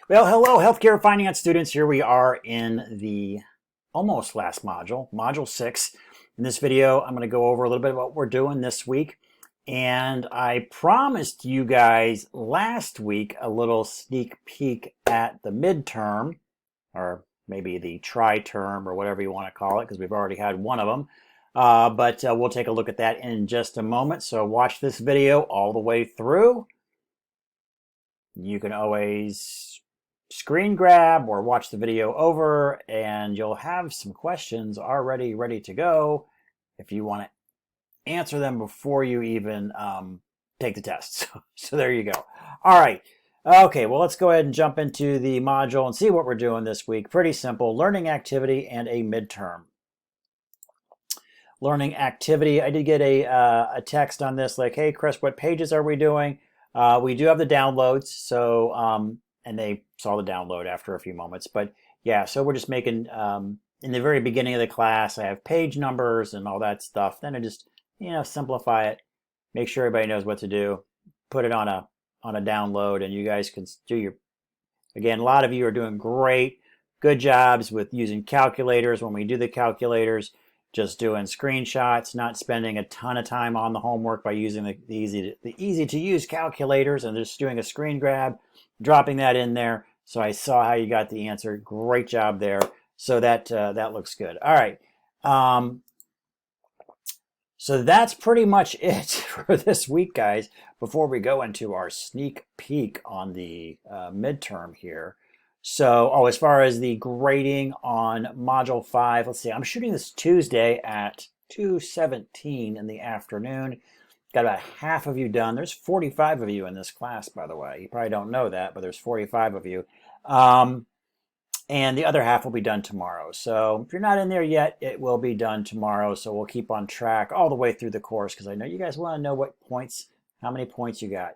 Well, hello, healthcare finance students. Here we are in the almost last module, module 6. In this video, I'm going to go over a little bit of what we're doing this week. And I promised you guys last week a little sneak peek at the midterm, or maybe the tri-term, or whatever you want to call it, because we've already had one of them. But we'll take a look at that in just a moment. So watch this video all the way through. You can always screen grab or watch the video over, and you'll have some questions already ready to go if you want to answer them before you even take the test. So there you go. All right. Okay, well, let's go ahead and jump into the module and see what we're doing this week. Pretty simple, learning activity and a midterm. Learning activity, I did get a text on this like, hey, Chris, what pages are we doing? We do have the downloads, so and they saw the download after a few moments. But yeah, so we're just making, in the very beginning of the class, I have page numbers and all that stuff. Then I just, simplify it, make sure everybody knows what to do, put it on a download, and you guys can do your, again, a lot of you are doing great, good jobs with using calculators. When we do the calculators, just doing screenshots, not spending a ton of time on the homework by using the easy to use calculators, and just doing a screen grab, dropping that in there. So I saw how you got the answer. Great job there. So that looks good. All right. So that's pretty much it for this week, guys. Before we go into our sneak peek on the midterm here. So, as far as the grading on Module 5, let's see, I'm shooting this Tuesday at 2:17 in the afternoon. Got about half of you done. There's 45 of you in this class, by the way. You probably don't know that, but there's 45 of you. And the other half will be done tomorrow. So if you're not in there yet, it will be done tomorrow. So we'll keep on track all the way through the course, because I know you guys want to know what points, how many points you got.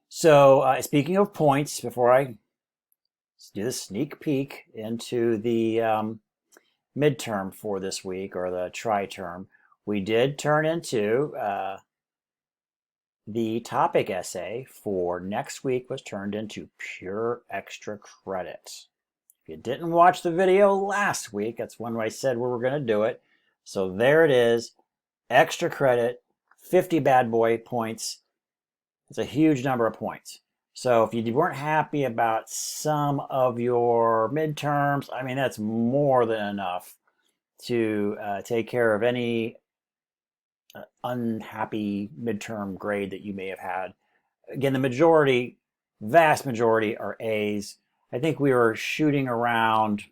So speaking of points, before I do the sneak peek into the midterm for this week, or the tri-term, we did turn into the topic essay for next week was turned into pure extra credit. If you didn't watch the video last week, that's when I said we were going to do it. So there it is, extra credit, 50 bad boy points. It's a huge number of points. So if you weren't happy about some of your midterms, I mean, that's more than enough to take care of any unhappy midterm grade that you may have had. Again, the majority, vast majority, are A's. I think we were shooting around,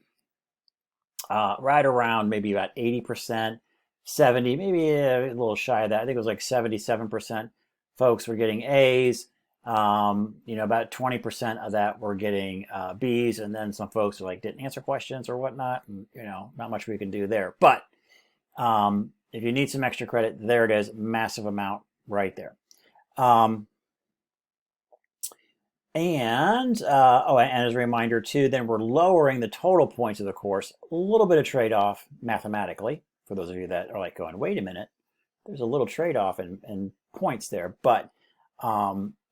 right around maybe about 80%, 70, maybe a little shy of that. I think it was like 77% folks were getting A's. About 20% of that were getting B's, and then some folks are like didn't answer questions or whatnot. And, not much we can do there. But if you need some extra credit, there it is, massive amount right there. And as a reminder too, then we're lowering the total points of the course. A little bit of trade-off mathematically for those of you that are like going, wait a minute, there's a little trade-off in points there, but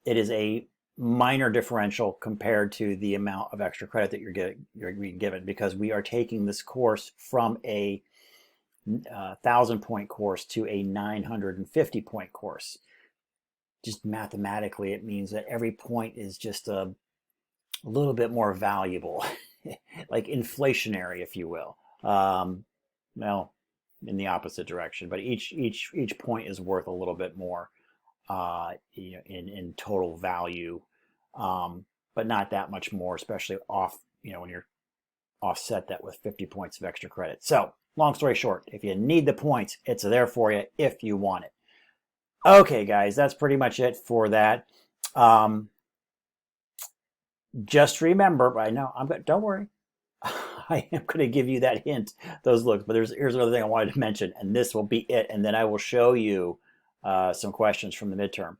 it is a minor differential compared to the amount of extra credit that you're being given, because we are taking this course from a 1,000-point course to a 950-point course. Just mathematically, it means that every point is just a little bit more valuable, like inflationary, if you will. Well, in the opposite direction, but each point is worth a little bit more in total value, but not that much more, especially when you're offset that with 50 points of extra credit. So long story short, if you need the points, it's there for you if you want it. Okay, guys, that's pretty much it for that. Just remember, I know don't worry. I am going to give you that hint, those looks, but here's another thing I wanted to mention, and this will be it, and then I will show you some questions from the midterm.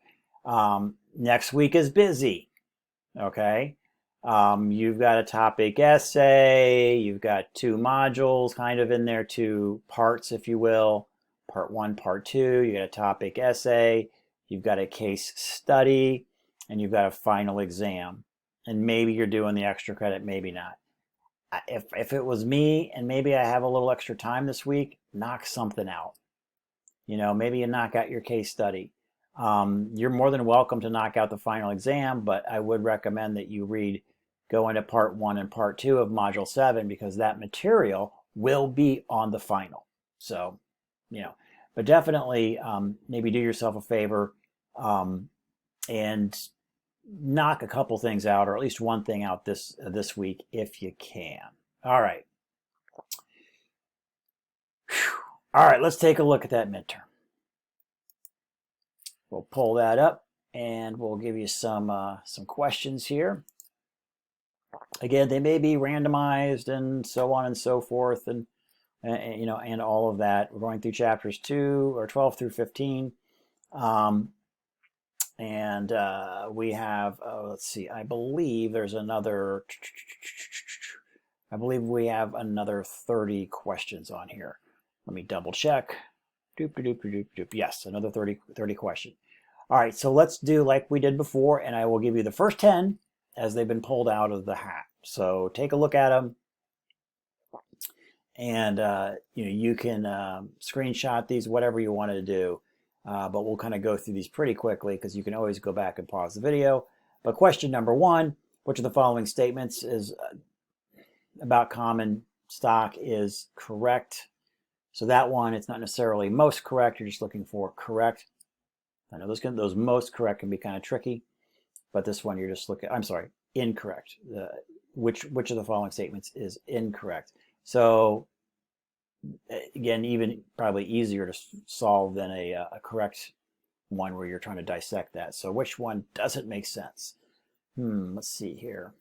Next week is busy, okay? You've got a topic essay, you've got 2 modules kind of in there, 2 parts, if you will, part 1, part 2, you got a topic essay, you've got a case study, and you've got a final exam, and maybe you're doing the extra credit, maybe not. If it was me and maybe I have a little extra time this week, knock something out. Maybe you knock out your case study. You're more than welcome to knock out the final exam, but I would recommend that you go into part 1 and part 2 of module 7, because that material will be on the final. So, but definitely maybe do yourself a favor and knock a couple things out, or at least one thing out this week if you can. All right. Whew. All right, let's take a look at that midterm. We'll pull that up and we'll give you some questions here. Again, they may be randomized and so on and so forth, and all of that. We're going through chapters 12 through 15. And we have, let's see, I believe we have another 30 questions on here. Let me double check. Yes, another 30 questions. All right, so let's do like we did before, and I will give you the first 10 as they've been pulled out of the hat. So take a look at them, and you can screenshot these, whatever you want to do. But we'll kind of go through these pretty quickly, because you can always go back and pause the video. But question number 1, which of the following statements is about common stock is correct? So that one, it's not necessarily most correct. You're just looking for correct. I know those most correct can be kind of tricky, but this one you're just looking, I'm sorry, incorrect. Which of the following statements is incorrect? So again, even probably easier to solve than a correct one where you're trying to dissect that. So which one doesn't make sense? Let's see here.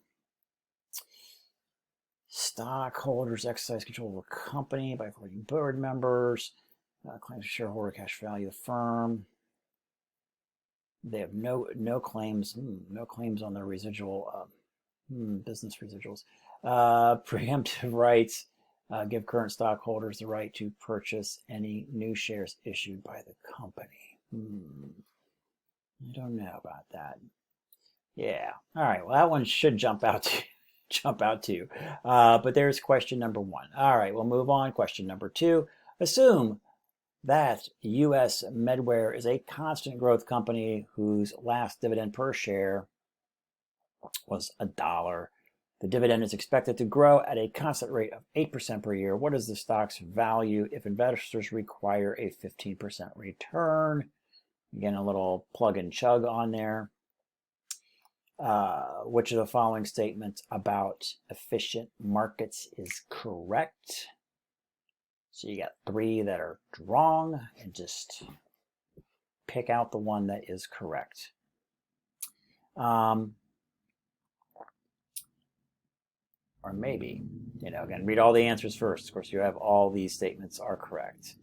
Stockholders exercise control of a company by voting board members. Claims of shareholder cash value of the firm. They have no claims. No claims on their residual business residuals. Preemptive rights. Give current stockholders the right to purchase any new shares issued by the company. I don't know about that. Yeah. All right. Well, that one should jump out to you. But there's question number 1. All right. We'll move on. Question number 2. Assume that U.S. Medware is a constant growth company whose last dividend per share was $1. The dividend is expected to grow at a constant rate of 8% per year. What is the stock's value if investors require a 15% return? Again, a little plug and chug on there. Which of the following statements about efficient markets is correct? So you got 3 that are wrong, and just pick out the one that is correct. Or maybe, again, read all the answers first. Of course, you have all these statements are correct.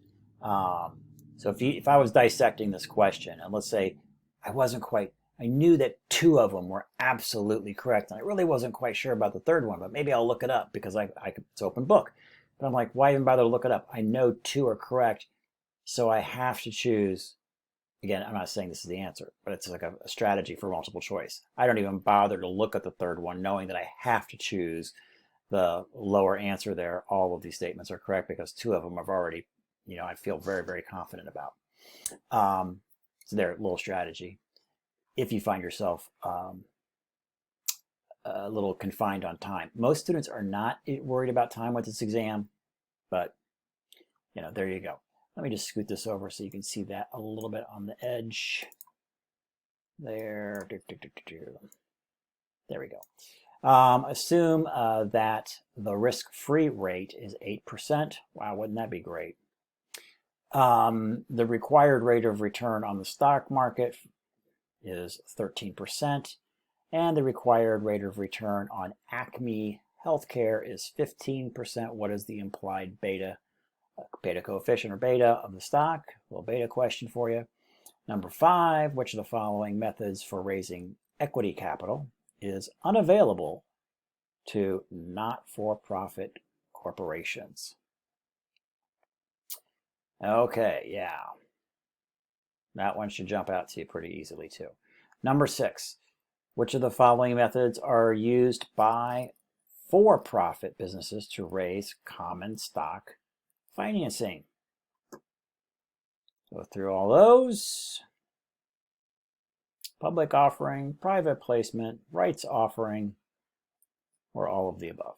So if I was dissecting this question, and let's say I knew that 2 of them were absolutely correct, and I really wasn't quite sure about the third one, but maybe I'll look it up because it's open book. But I'm like, why even bother to look it up? I know 2 are correct, so I have to choose. Again, I'm not saying this is the answer, but it's like a strategy for multiple choice. I don't even bother to look at the third one, knowing that I have to choose the lower answer there. All of these statements are correct because 2 of them I've already, I feel very, very confident about. So their little strategy. If you find yourself a little confined on time. Most students are not worried about time with this exam, but there you go. Let me just scoot this over so you can see that a little bit on the edge. There. There we go. Assume that the risk-free rate is 8%. Wow, wouldn't that be great? The required rate of return on the stock market is 13%, and the required rate of return on Acme Healthcare is 15%. What is the implied beta coefficient or beta of the stock? A little beta question for you. Number 5, which of the following methods for raising equity capital is unavailable to not-for-profit corporations? Okay, yeah. That one should jump out to you pretty easily too. Number 6, Which of the following methods are used by for-profit businesses to raise common stock financing? Go through all those. Public offering, private placement, rights offering, or all of the above.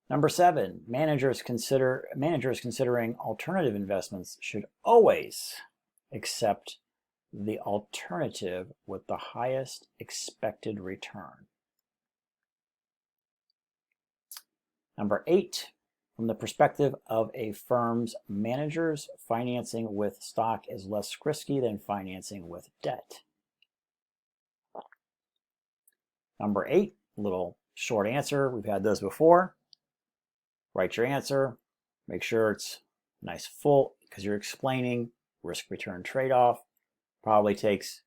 Number 7, managers considering alternative investments should always accept the alternative with the highest expected return. Number 8, from the perspective of a firm's managers, financing with stock is less risky than financing with debt. Number 8, little short answer. We've had those before. Write your answer. Make sure it's nice full because you're explaining risk-return trade-off. Probably takes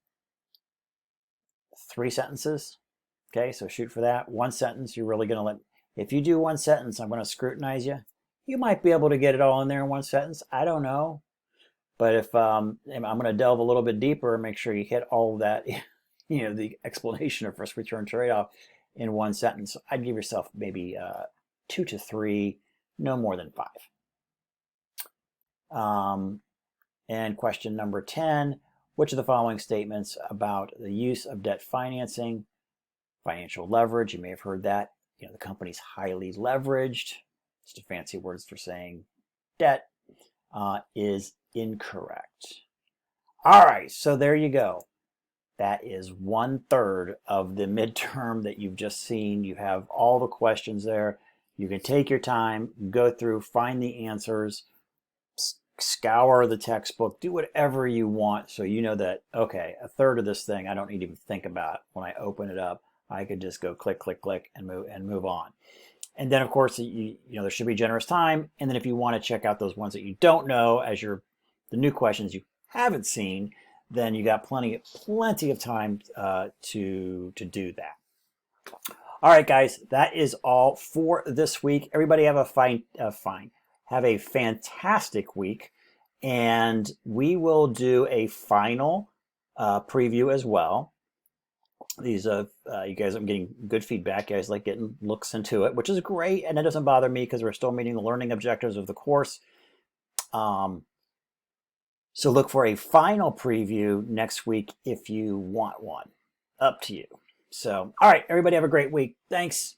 3 sentences. Okay, so shoot for that. 1 sentence, you're really going to if you do 1 sentence, I'm going to scrutinize you. You might be able to get it all in there in 1 sentence. I don't know. But if I'm going to delve a little bit deeper and make sure you hit all of that, the explanation of risk-return trade-off in 1 sentence, I'd give yourself maybe 2 to 3, no more than 5. And question number 10, which of the following statements about the use of debt financing, financial leverage, you may have heard that, the company's highly leveraged, just a fancy words for saying debt, is incorrect. All right, so there you go. That is 1/3 of the midterm that you've just seen. You have all the questions there. You can take your time, go through, find the answers, scour the textbook, do whatever you want so you know that, okay, 1/3 of this thing I don't need to even think about. When I open it up, I could just go click, click, click, and move on. And then, of course, there should be generous time. And then if you want to check out those ones that you don't know as the new questions you haven't seen, then you got plenty of time to do that. All right, guys, that is all for this week. Everybody have a fantastic week, and we will do a final preview as well. These you guys, I'm getting good feedback. You guys like getting looks into it, which is great, and it doesn't bother me because we're still meeting the learning objectives of the course. So look for a final preview next week if you want one. Up to you. So, all right, everybody have a great week. Thanks.